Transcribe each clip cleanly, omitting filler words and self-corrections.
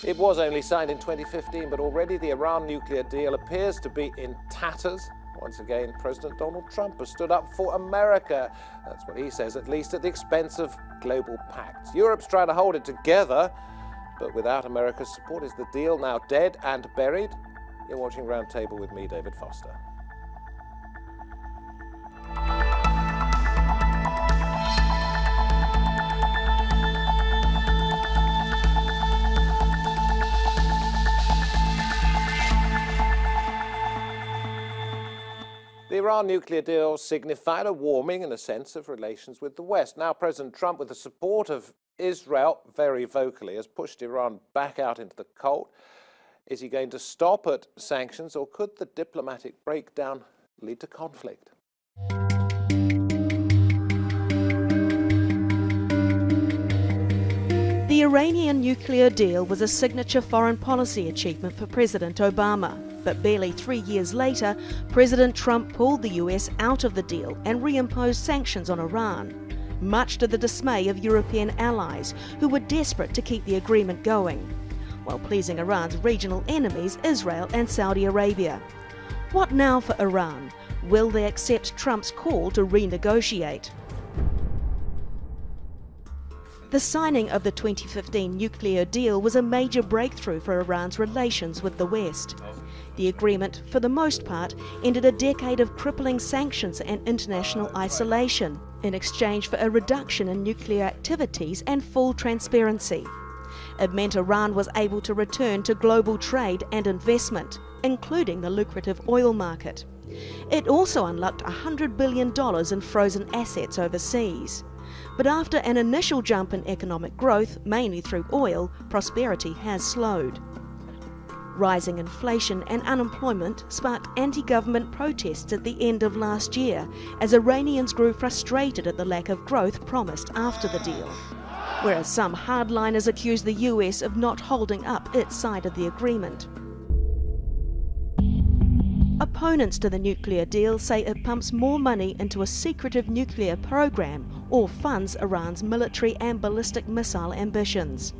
It was only signed in 2015, but already the Iran nuclear deal appears to be in tatters. Once again, President Donald Trump has stood up for America. That's what he says, at least at the expense of global pacts. Europe's trying to hold it together, but without America's support, is the deal now dead and buried? You're watching Roundtable with me, David Foster. The Iran nuclear deal signified a warming, in a sense, of relations with the West. Now President Trump, with the support of Israel very vocally, has pushed Iran back out into the cold. Is he going to stop at sanctions, or could the diplomatic breakdown lead to conflict? The Iranian nuclear deal was a signature foreign policy achievement for President Obama. But barely 3 years later, President Trump pulled the US out of the deal and reimposed sanctions on Iran, much to the dismay of European allies who were desperate to keep the agreement going, while pleasing Iran's regional enemies, Israel and Saudi Arabia. What now for Iran? Will they accept Trump's call to renegotiate? The signing of the 2015 nuclear deal was a major breakthrough for Iran's relations with the West. The agreement, for the most part, ended a decade of crippling sanctions and international isolation in exchange for a reduction in nuclear activities and full transparency. It meant Iran was able to return to global trade and investment, including the lucrative oil market. It also unlocked $100 billion in frozen assets overseas. But after an initial jump in economic growth, mainly through oil, prosperity has slowed. Rising inflation and unemployment sparked anti-government protests at the end of last year, as Iranians grew frustrated at the lack of growth promised after the deal. Whereas some hardliners accused the US of not holding up its side of the agreement. Opponents to the nuclear deal say it pumps more money into a secretive nuclear program or funds Iran's military and ballistic missile ambitions.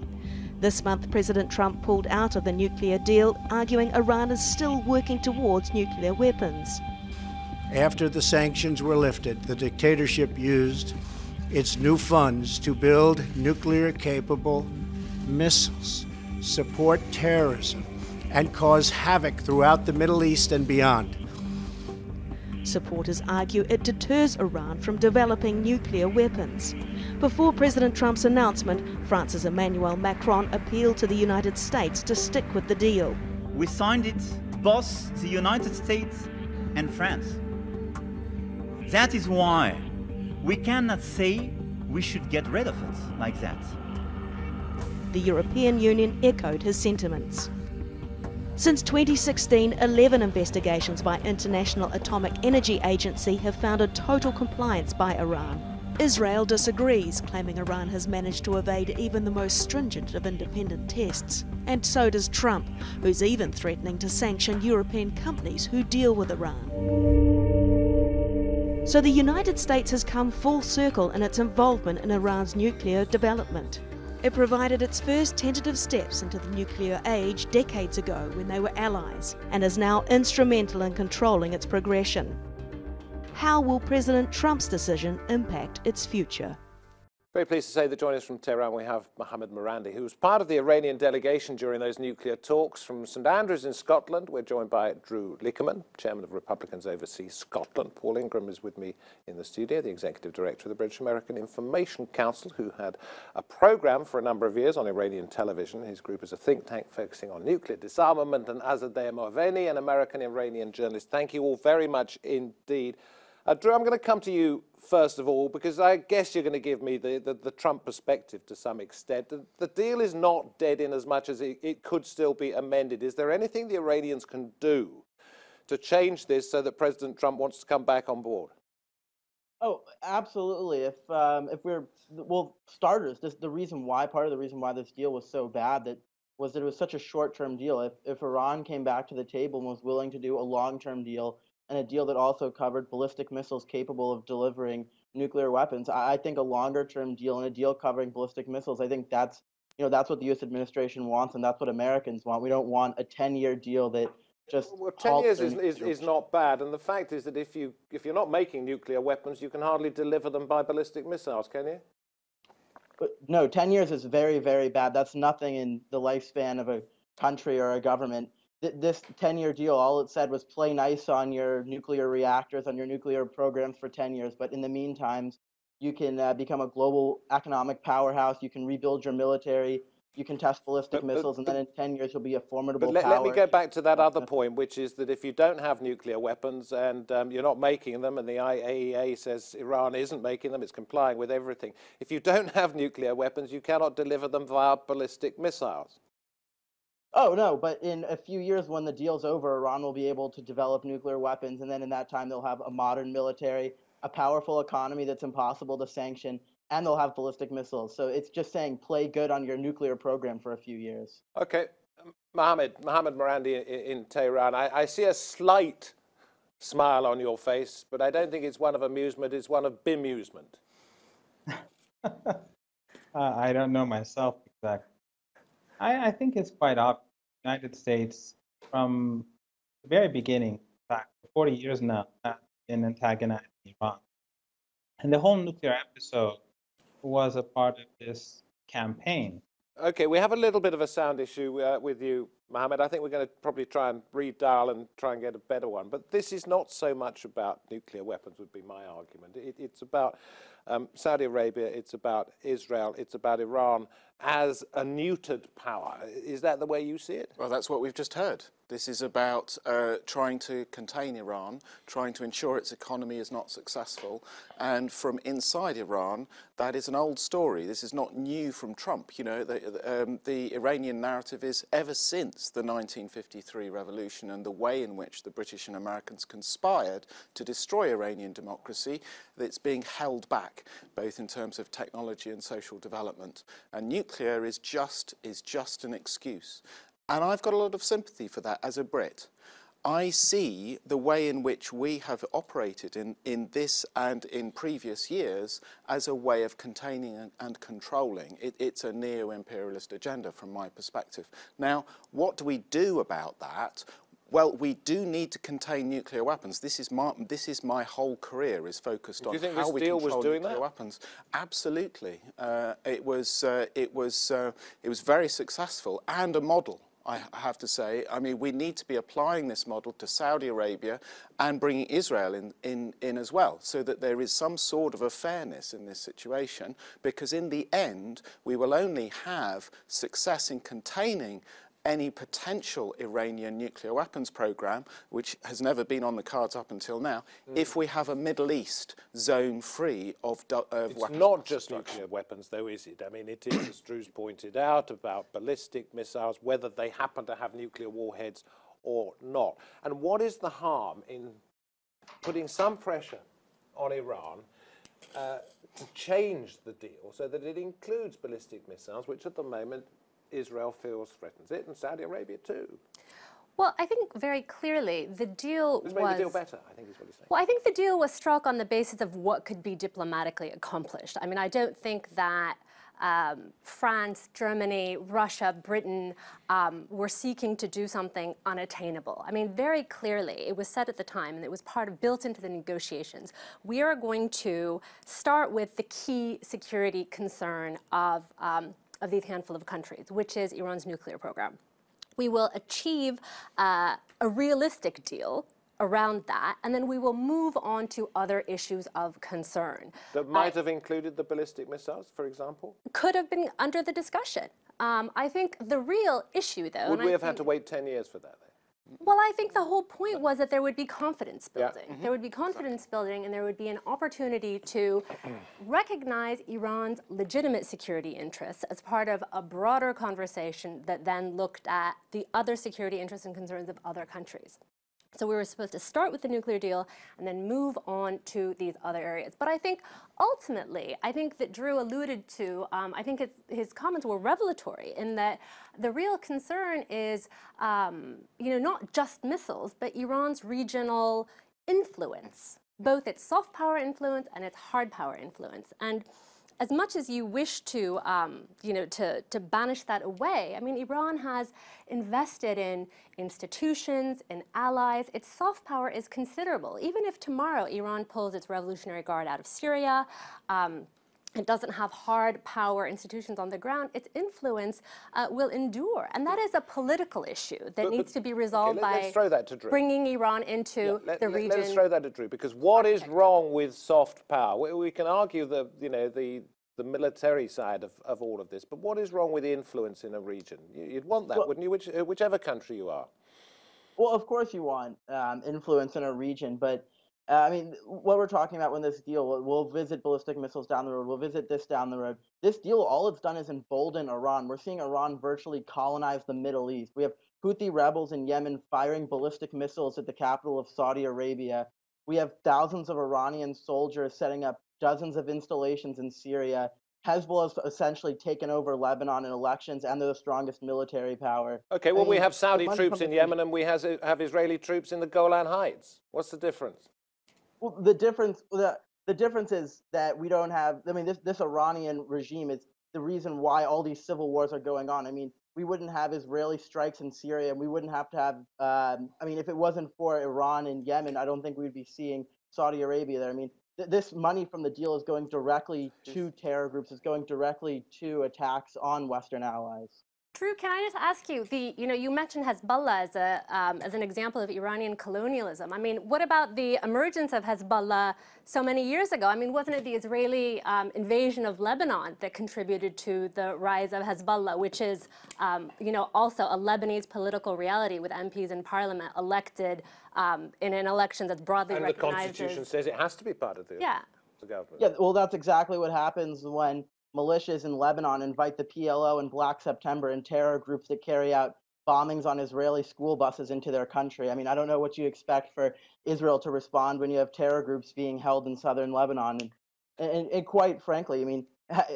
This month, President Trump pulled out of the nuclear deal, arguing Iran is still working towards nuclear weapons. After the sanctions were lifted, the dictatorship used its new funds to build nuclear-capable missiles, support terrorism, and cause havoc throughout the Middle East and beyond. Supporters argue it deters Iran from developing nuclear weapons. Before President Trump's announcement, France's Emmanuel Macron appealed to the United States to stick with the deal. We signed it, both the United States and France. That is why we cannot say we should get rid of it like that. The European Union echoed his sentiments. Since 2016, 11 investigations by International Atomic Energy Agency have found a total compliance by Iran. Israel disagrees, claiming Iran has managed to evade even the most stringent of independent tests. And so does Trump, who's even threatening to sanction European companies who deal with Iran. So the United States has come full circle in its involvement in Iran's nuclear development. It provided its first tentative steps into the nuclear age decades ago when they were allies, and is now instrumental in controlling its progression. How will President Trump's decision impact its future? Very pleased to say that joining us from Tehran we have Mohammad Marandi, who was part of the Iranian delegation during those nuclear talks. From St Andrews in Scotland, we're joined by Drew Liquerman, Chairman of Republicans Overseas Scotland. Paul Ingram is with me in the studio, the Executive Director of the British American Information Council, who had a programme for a number of years on Iranian television. His group is a think tank focusing on nuclear disarmament, and Azadeh Moaveni, an American-Iranian journalist. Thank you all very much indeed. Drew, I'm going to come to you first of all, because I guess you're going to give me the Trump perspective to some extent. The deal is not dead in as much as it could still be amended. Is there anything the Iranians can do to change this so that President Trump wants to come back on board? Oh, absolutely. Starters, part of the reason why this deal was so bad was that it was such a short-term deal. If Iran came back to the table and was willing to do a long-term deal, and a deal that also covered ballistic missiles capable of delivering nuclear weapons, I think a longer-term deal and a deal covering ballistic missiles, I think that's that's what the U.S. administration wants, and that's what Americans want. We don't want a 10-year deal that just well, 10 halts years their is not bad, and the fact is that if you're not making nuclear weapons, you can hardly deliver them by ballistic missiles, can you? No, 10 years is very, very bad. That's nothing in the lifespan of a country or a government. This 10-year deal, all it said was play nice on your nuclear reactors, on your nuclear programs for 10 years. But in the meantime, you can become a global economic powerhouse. You can rebuild your military. You can test ballistic missiles. And then in 10 years, you'll be a formidable power. Let me go back to that other point, which is that if you don't have nuclear weapons and you're not making them, and the IAEA says Iran isn't making them, it's complying with everything. If you don't have nuclear weapons, you cannot deliver them via ballistic missiles. Oh, no, but in a few years when the deal's over, Iran will be able to develop nuclear weapons, and then in that time they'll have a modern military, a powerful economy that's impossible to sanction, and they'll have ballistic missiles. So it's just saying play good on your nuclear program for a few years. Okay, Mohammad Marandi in Tehran, I see a slight smile on your face, but I don't think it's one of amusement, it's one of bemusement. I don't know myself exactly. I think it's quite obvious. The United States, from the very beginning, in fact, for 40 years now, has been antagonizing Iran. And the whole nuclear episode was a part of this campaign. Okay, we have a little bit of a sound issue with you, Mohammed. I think we're going to probably try and redial and try and get a better one. But this is not so much about nuclear weapons, would be my argument. It's about Saudi Arabia, it's about Israel, it's about Iran as a neutered power. Is that the way you see it? Well, that's what we've just heard. This is about trying to contain Iran, trying to ensure its economy is not successful. And from inside Iran, that is an old story. This is not new from Trump. You know, the Iranian narrative is ever since the 1953 revolution and the way in which the British and Americans conspired to destroy Iranian democracy, that's being held back, both in terms of technology and social development. And nuclear is just an excuse. And I've got a lot of sympathy for that as a Brit. I see the way in which we have operated in this and in previous years as a way of containing and controlling. It's a neo-imperialist agenda from my perspective. Now, what do we do about that? Well, we do need to contain nuclear weapons. This is my whole career is focused on how we control nuclear weapons. Absolutely, it was very successful and a model. I have to say. I mean, we need to be applying this model to Saudi Arabia and bringing Israel in as well, so that there is some sort of a fairness in this situation, because in the end, we will only have success in containing any potential Iranian nuclear weapons program, which has never been on the cards up until now, if we have a Middle East zone free of weapons. It's not just nuclear weapons, though, is it? I mean, it is, as Drew's pointed out, about ballistic missiles, whether they happen to have nuclear warheads or not. And what is the harm in putting some pressure on Iran to change the deal so that it includes ballistic missiles, which at the moment Israel feels threatens it, and Saudi Arabia too? Well, I think very clearly the deal This made the deal better, I think is what he's saying. Well, I think the deal was struck on the basis of what could be diplomatically accomplished. I mean, I don't think that France, Germany, Russia, Britain were seeking to do something unattainable. I mean, very clearly, it was said at the time, and it was built into the negotiations, we are going to start with the key security concern of these handful of countries, which is Iran's nuclear program. We will achieve a realistic deal around that, and then we will move on to other issues of concern. That might have included the ballistic missiles, for example? Could have been under the discussion. I think the real issue, though... Would we have had to wait 10 years for that, then? Well, I think the whole point was that there would be confidence building. Yeah. There would be confidence building, and there would be an opportunity to recognize Iran's legitimate security interests as part of a broader conversation that then looked at the other security interests and concerns of other countries. So we were supposed to start with the nuclear deal and then move on to these other areas. But I think ultimately, I think that Drew alluded to, I think his comments were revelatory in that the real concern is, not just missiles, but Iran's regional influence, both its soft power influence and its hard power influence. And as much as you wish to, to banish that away, I mean, Iran has invested in institutions, in allies. Its soft power is considerable. Even if tomorrow Iran pulls its Revolutionary Guard out of Syria, it doesn't have hard power institutions on the ground, its influence will endure. And that is a political issue that needs to be resolved by bringing Iran into the region. Let's throw that at Drew, because what is wrong with soft power? We can argue the military side of all of this, but what is wrong with influence in a region? You'd want that, wouldn't you, whichever country you are? Well, of course you want influence in a region, but I mean, what we're talking about when this deal, we'll visit ballistic missiles down the road, we'll visit this down the road. This deal, all it's done is embolden Iran. We're seeing Iran virtually colonize the Middle East. We have Houthi rebels in Yemen firing ballistic missiles at the capital of Saudi Arabia. We have thousands of Iranian soldiers setting up dozens of installations in Syria. Hezbollah has essentially taken over Lebanon in elections, and they're the strongest military power. Okay, well, we have Saudi troops in Yemen, and we have Israeli troops in the Golan Heights. What's the difference? Well, the difference is that we don't have. I mean, this Iranian regime is the reason why all these civil wars are going on. I mean, we wouldn't have Israeli strikes in Syria, and we wouldn't have to have. I mean, if it wasn't for Iran and Yemen, I don't think we'd be seeing Saudi Arabia there. I mean, this money from the deal is going directly to terror groups. It's going directly to attacks on Western allies. Drew, can I just ask you, you mentioned Hezbollah as an example of Iranian colonialism. I mean, what about the emergence of Hezbollah so many years ago? I mean, wasn't it the Israeli invasion of Lebanon that contributed to the rise of Hezbollah, which is, also a Lebanese political reality with MPs in parliament elected in an election that's broadly recognized. And the Constitution says it has to be part of the government. Yeah, well, that's exactly what happens when militias in Lebanon invite the PLO and Black September and terror groups that carry out bombings on Israeli school buses into their country. I mean, I don't know what you expect for Israel to respond when you have terror groups being held in southern Lebanon. And quite frankly, I mean,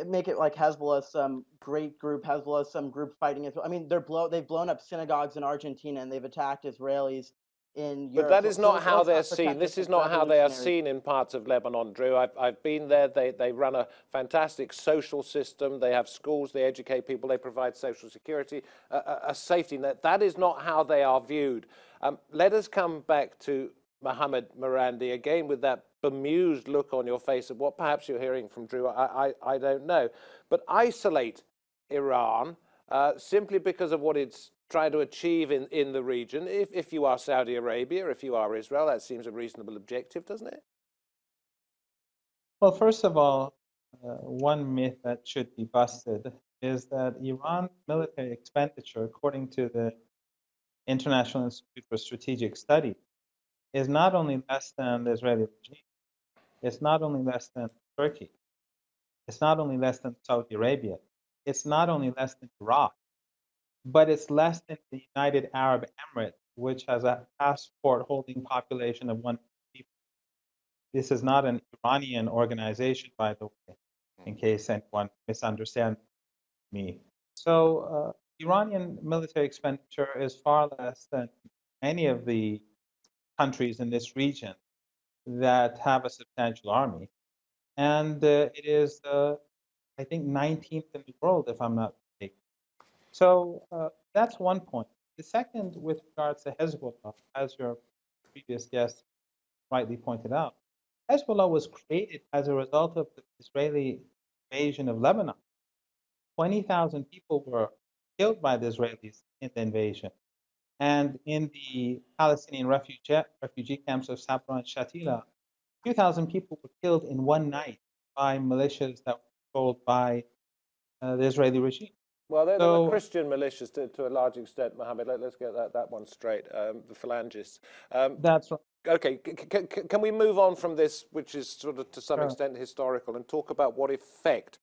make it like Hezbollah is some great group, Hezbollah is some group fighting Israel. I mean, they've blown up synagogues in Argentina, and they've attacked Israelis in Europe. But that is not how they're seen. This is not how they are seen in parts of Lebanon, Drew. I've been there. They run a fantastic social system. They have schools. They educate people. They provide social security, a safety net. That is not how they are viewed. Let us come back to Mohammad Marandi again with that bemused look on your face of what perhaps you're hearing from Drew. I don't know. But isolate Iran simply because of what it's trying to achieve in the region. If you are Saudi Arabia, if you are Israel, that seems a reasonable objective, doesn't it? Well, first of all, one myth that should be busted is that Iran's military expenditure, according to the International Institute for Strategic Study, is not only less than the Israeli regime, it's not only less than Turkey, it's not only less than Saudi Arabia, it's not only less than Iraq, but it's less than the United Arab Emirates, which has a passport-holding population of 1 million people. This is not an Iranian organization, by the way, in case anyone misunderstands me. So Iranian military expenditure is far less than any of the countries in this region that have a substantial army. And it is, I think, 19th in the world, if I'm not mistaken. So that's one point. The second, with regards to Hezbollah, as your previous guest rightly pointed out, Hezbollah was created as a result of the Israeli invasion of Lebanon. 20,000 people were killed by the Israelis in the invasion. And in the Palestinian refugee camps of Sabra and Shatila, 2,000 people were killed in one night by militias that were controlled by the Israeli regime. Well, they're the Christian militias to a large extent, Mohammed. Let's get that one straight, the phalangists. That's right. Okay, can we move on from this, which is sort of to some extent historical, and talk about what effect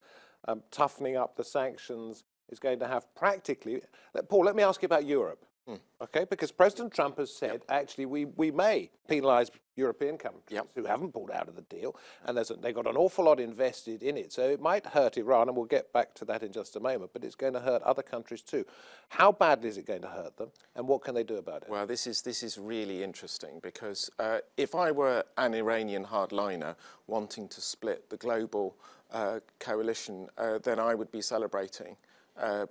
toughening up the sanctions is going to have practically? Paul, let me ask you about Europe. Okay, because President Trump has said, actually, we may penalise European countries who haven't pulled out of the deal, and they've got an awful lot invested in it. So it might hurt Iran, and we'll get back to that in just a moment, but it's going to hurt other countries too. How badly is it going to hurt them, and what can they do about it? Well, this is really interesting, because if I were an Iranian hardliner wanting to split the global coalition, then I would be celebrating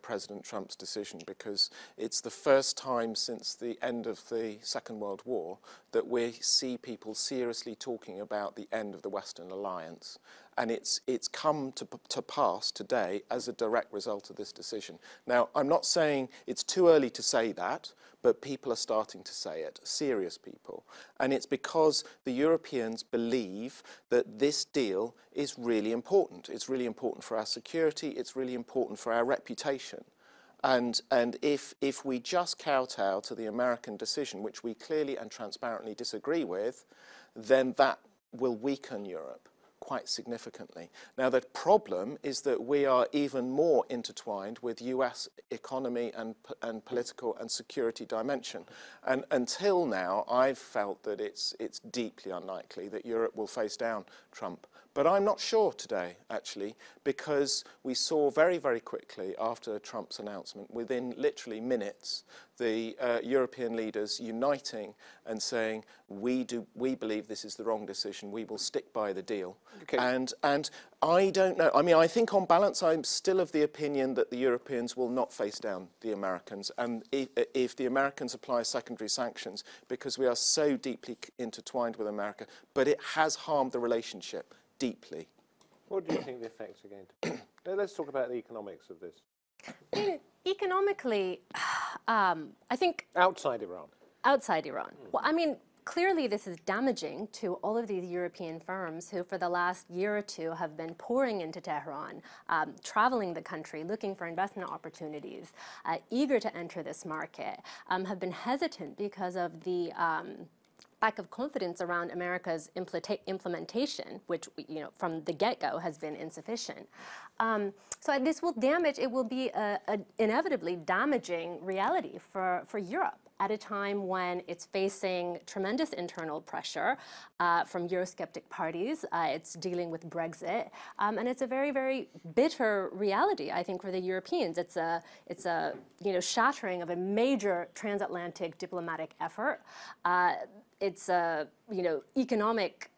President Trump's decision, because it's the first time since the end of the Second World War that we see people seriously talking about the end of the Western alliance. And it's come to pass today as a direct result of this decision. Now, I'm not saying it's too early to say that, but people are starting to say it, serious people. And it's because the Europeans believe that this deal is really important. It's really important for our security. It's really important for our reputation. And if we just kowtow to the American decision, which we clearly and transparently disagree with, then that will weaken Europe quite significantly. Now, the problem is that we are even more intertwined with US economy and political and security dimension. And until now, I've felt that it's deeply unlikely that Europe will face down Trump. But I'm not sure today, actually, because we saw very, very quickly after Trump's announcement, within literally minutes, the European leaders uniting and saying, we believe this is the wrong decision, we will stick by the deal. Okay. And I don't know, I mean, I think on balance, I'm still of the opinion that the Europeans will not face down the Americans, and if the Americans apply secondary sanctions, because we are so deeply intertwined with America, but it has harmed the relationship deeply. What do you think the effects are going to be? Let's talk about the economics of this. Economically, I think... Outside Iran. Outside Iran. Well, I mean, clearly this is damaging to all of these European firms who for the last year or two have been pouring into Tehran, traveling the country, looking for investment opportunities, eager to enter this market, have been hesitant because of the lack of confidence around America's implementation, which, you know, from the get-go has been insufficient. So this will damage, it will be an inevitably damaging reality for Europe at a time when it's facing tremendous internal pressure from Eurosceptic parties. It's dealing with Brexit, and it's a very, very bitter reality, I think, for the Europeans. It's a shattering of a major transatlantic diplomatic effort. It's a economic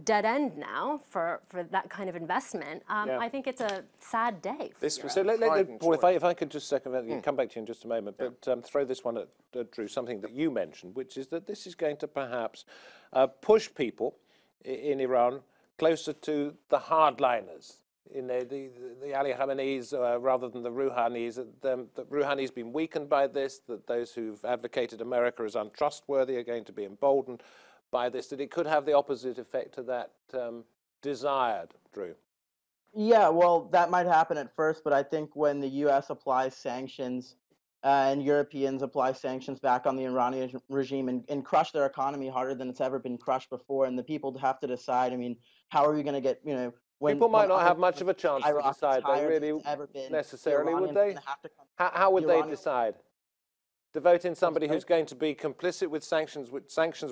dead end now for that kind of investment. I think it's a sad day for Europe. So Paul, if I could just come back to you in just a moment, but throw this one at Drew, something that you mentioned, which is that this is going to perhaps push people in Iran closer to the hardliners. The Ali Khamenei's rather than the Rouhanis. The Rouhani's been weakened by this, that those who've advocated America as untrustworthy are going to be emboldened by this, that it could have the opposite effect to that desired, Drew. Yeah, well, that might happen at first, but I think when the U.S. applies sanctions and Europeans apply sanctions back on the Iranian regime and crush their economy harder than it's ever been crushed before, and the people have to decide, I mean, how are we going to get, people might not have much of a chance to decide, though, really, necessarily, would they? How would they decide? To vote in somebody who's going to be complicit with sanctions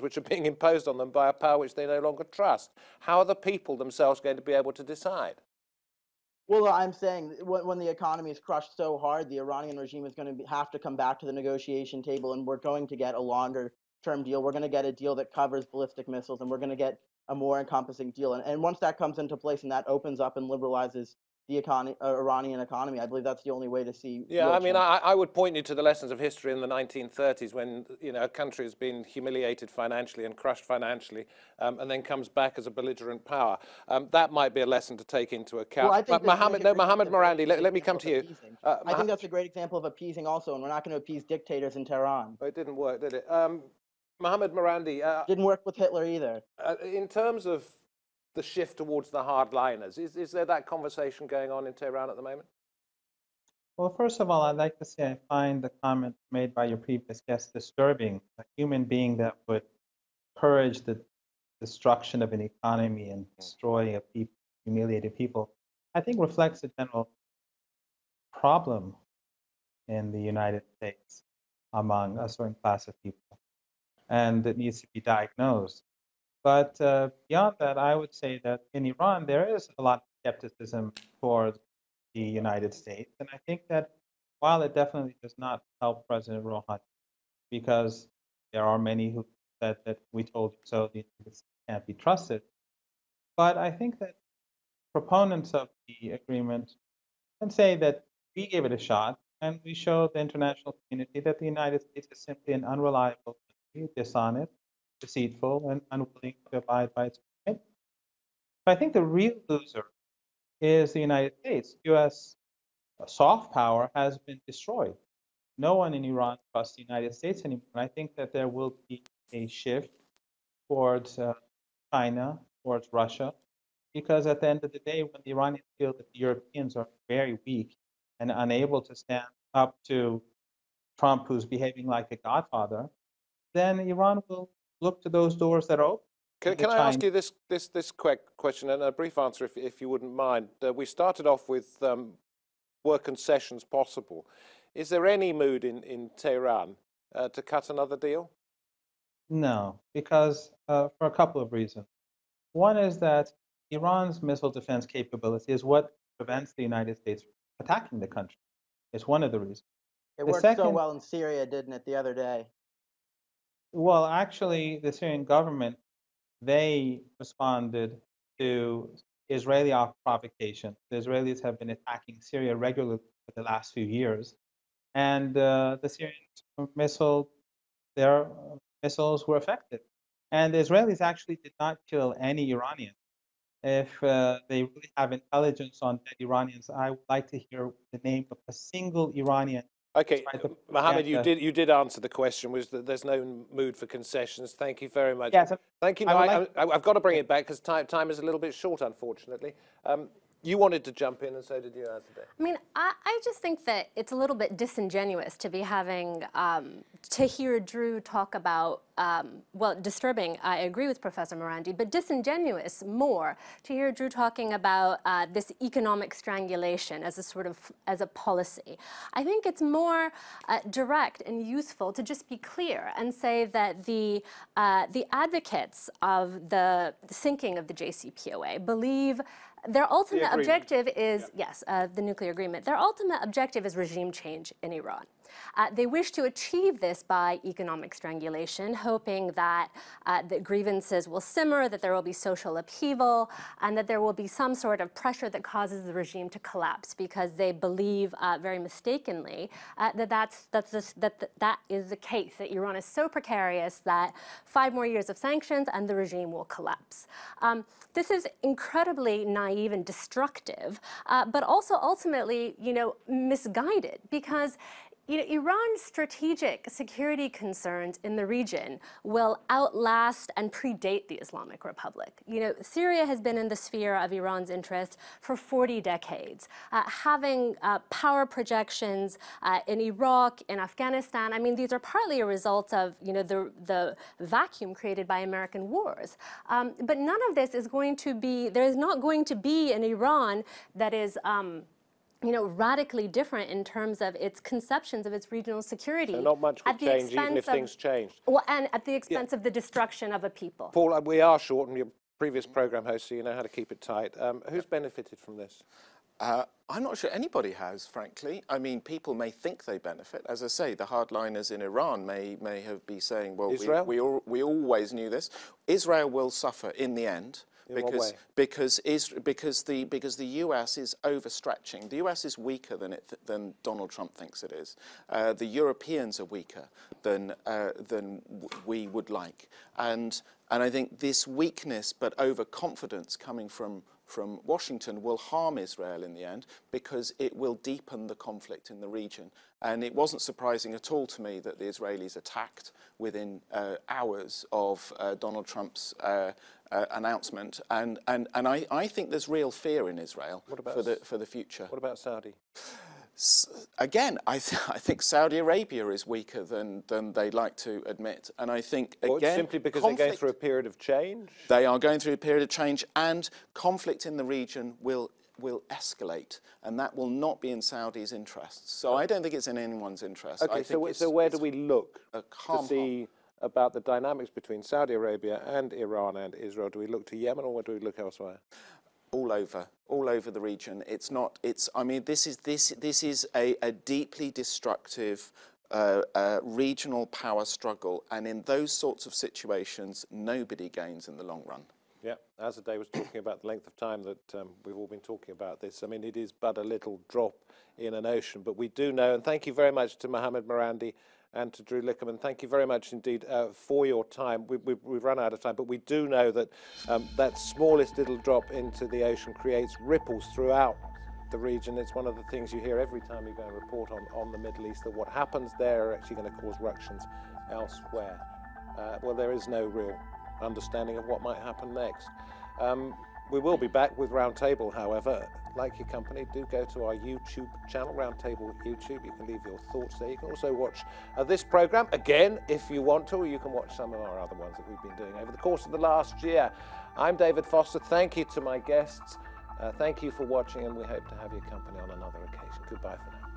which are being imposed on them by a power which they no longer trust. How are the people themselves going to be able to decide? Well, I'm saying when the economy is crushed so hard, the Iranian regime is going to have to come back to the negotiation table, and we're going to get a longer-term deal. We're going to get a deal that covers ballistic missiles, and we're going to get a more encompassing deal. And once that comes into place and that opens up and liberalizes the Iranian economy, I believe that's the only way to see. Yeah, I mean, I would point you to the lessons of history in the 1930s when, a country has been humiliated financially and crushed financially and then comes back as a belligerent power. That might be a lesson to take into account. Well, Mohammad Marandi, let me come to you. I think that's a great example of appeasing also, and we're not going to appease dictators in Tehran. It didn't work, did it? Mohammad Marandi. Didn't work with Hitler either. In terms of the shift towards the hardliners, is there that conversation going on in Tehran at the moment? Well, first of all, I'd like to say I find the comment made by your previous guest disturbing. A human being that would encourage the destruction of an economy and destroying a people, humiliated people, I think reflects a general problem in the United States among a certain class of people, and it needs to be diagnosed. But beyond that, I would say that in Iran, there is a lot of skepticism towards the United States. And I think that while it definitely does not help President Rouhani, because there are many who said that we told you so, the United States can't be trusted. But I think that proponents of the agreement can say that we gave it a shot and we showed the international community that the United States is simply an unreliable country, dishonest, deceitful, and unwilling to abide by its commitments. But I think the real loser is the United States. U.S. soft power has been destroyed. No one in Iran trusts the United States anymore. And I think that there will be a shift towards China, towards Russia, because at the end of the day, when the Iranians feel that the Europeans are very weak and unable to stand up to Trump, who's behaving like a godfather, then Iran will look to those doors that are open. Can I ask you this quick question and a brief answer, if you wouldn't mind? We started off with were concessions possible? Is there any mood in Tehran to cut another deal? No, because for a couple of reasons. One is that Iran's missile defense capability is what prevents the United States from attacking the country. It's one of the reasons. It worked so well in Syria, didn't it, the other day? Well, actually, the Syrian government, they responded to Israeli provocation. The Israelis have been attacking Syria regularly for the last few years. And the Syrian their missiles were effective. And the Israelis actually did not kill any Iranian. If they really have intelligence on dead Iranians, I would like to hear the name of a single Iranian. Okay, Mohammed, you did answer the question, was that there's no mood for concessions. Thank you very much. Yes, thank you. No, I've got to bring it back because time is a little bit short, unfortunately. You wanted to jump in, and so did you, Azadeh. I mean, I just think that it's a little bit disingenuous to be having, to hear Drew talk about, well, disturbing, I agree with Professor Marandi, but disingenuous more to hear Drew talking about this economic strangulation as a sort of, as a policy. I think it's more direct and useful to just be clear and say that the advocates of the sinking of the JCPOA believe their ultimate objective is, yes, the nuclear agreement. Their ultimate objective is regime change in Iran. They wish to achieve this by economic strangulation, hoping that the grievances will simmer, that there will be social upheaval, and that there will be some sort of pressure that causes the regime to collapse, because they believe very mistakenly that is the case, that Iran is so precarious that 5 more years of sanctions and the regime will collapse. This is incredibly naive and destructive, but also ultimately, misguided, because Iran's strategic security concerns in the region will outlast and predate the Islamic Republic. Syria has been in the sphere of Iran's interest for 40 decades. Having power projections in Iraq, in Afghanistan, I mean, these are partly a result of the vacuum created by American wars. But none of this is going to be, there is not going to be an Iran that is radically different in terms of its conceptions of its regional security. So not much would change, even if things changed. Well, and at the expense of the destruction of a people. Paul, we are short, and you're previous programme host, so you know how to keep it tight. Who's benefited from this? I'm not sure anybody has, frankly. I mean, people may think they benefit. As I say, the hardliners in Iran may have been saying, well, we always knew this. Israel will suffer in the end. Because the US is overstretching. The US is weaker than Donald Trump thinks it is. The Europeans are weaker than we would like, and I think this weakness but overconfidence coming from Washington will harm Israel in the end, because it will deepen the conflict in the region. And it wasn't surprising at all to me that the Israelis attacked within hours of Donald Trump's announcement. And I think there's real fear in Israel for the future. What about Saudi? Again, I think Saudi Arabia is weaker than they'd like to admit. And I think, again, simply because they're going through a period of change? They are going through a period of change, and conflict in the region will escalate, and that will not be in Saudi's interests. So I don't think it's in anyone's interest. Okay, so where do we look to see about the dynamics between Saudi Arabia and Iran and Israel? Do we look to Yemen, or do we look elsewhere? All over the region. I mean, this is a deeply destructive regional power struggle, and in those sorts of situations, nobody gains in the long run. Yeah, Azadeh was talking about the length of time that we've all been talking about this. I mean, it is but a little drop in an ocean, but we do know, and thank you very much to Mohammad Marandi and to Drew Liquerman. Thank you very much indeed for your time. We've run out of time, but we do know that that smallest little drop into the ocean creates ripples throughout the region. It's one of the things you hear every time you go and report on the Middle East, that what happens there are actually going to cause ructions elsewhere. Well, there is no real understanding of what might happen next. We will be back with Roundtable, however. Like your company, do go to our YouTube channel, Roundtable YouTube. You can leave your thoughts there. You can also watch this program again if you want to, or you can watch some of our other ones that we've been doing over the course of the last year. I'm David Foster. Thank you to my guests. Thank you for watching, and we hope to have your company on another occasion. Goodbye for now.